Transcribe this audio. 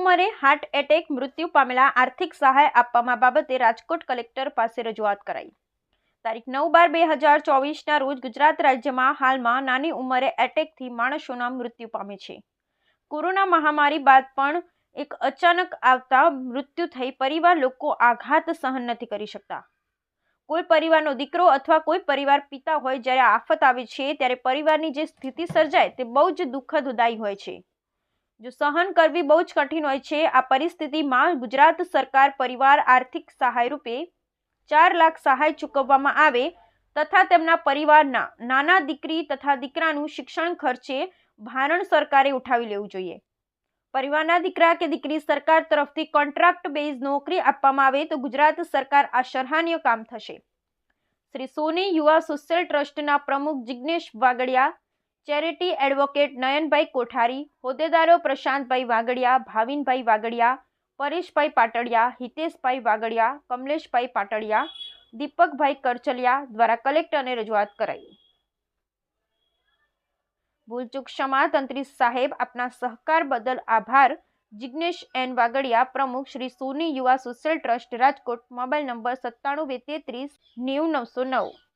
ઉંમરે heart attack મૃત્યુ પામેલા આર્થિક સહાય આપવામાં બાબતે રાજકોટ કલેક્ટર પાસે રજૂઆત કરાઈ। તારીખ 9/12/2024ના રોજ ગુજરાત રાજ્યમાં હાલમાં નાની ઉંમરે એટેકથી માણસોના મૃત્યુ પામે છે। કોરોના મહામારી બાદ પણ એક અચાનક આવતા મૃત્યુ થઈ પરિવાર લોકો આઘાત સહન નથી કરી શકતા। કોઈ પરિવારનો દીકરો અથવા કોઈ પરિવાર પિતા હોય, જ્યારે આફત આવે છે ત્યારે પરિવારની જે સ્થિતિ સર્જાય તે બહુ જ દુઃખદદાયી હોય છે, જો સહન કરવી બહુ જ કઠિન હોય છે। આ પરિસ્થિતિમાં ગુજરાત સરકાર પરિવાર આર્થિક સહાય રૂપે 4 લાખ સહાય ચૂકવવામાં આવે તથા તેમના પરિવારના નાના દીકરી તથા દીકરાનું શિક્ષણ ખર્ચે ભારણ સરકારે ઉઠાવી લેવું જોઈએ। પરિવારના દીકરા કે દીકરી સરકાર તરફથી કોન્ટ્રાક્ટ બેઝ નોકરી આપવામાં આવે તો ગુજરાત સરકાર આ સરાહનીય કામ થશે। શ્રી સોની યુવા સોશિયલ ટ્રસ્ટના પ્રમુખ જિગ્નેશ વાગડિયા, ચેરિટી એડવોકેટ નયનભાઈ કોઠારી, હોદ્દેદારો પ્રશાંતભાઈ વાગડિયા, ભાવિનભાઈ વાગડિયા, પરેશભાઈ પાટડિયા, હિતેશભાઈ વાગડિયા, કમલેશભાઈ પાટડિયા, દીપકભાઈ કરચલિયા દ્વારા કલેક્ટરને રજૂઆત કરાઈ। ભૂલચૂક ક્ષમા તંત્રી સાહેબ, આપના સહકાર બદલ આભાર। જિગ્નેશ એન વાગડિયા, પ્રમુખ શ્રી સોની યુવા social trust, Rajkot. Mobile number 97 233 90 909।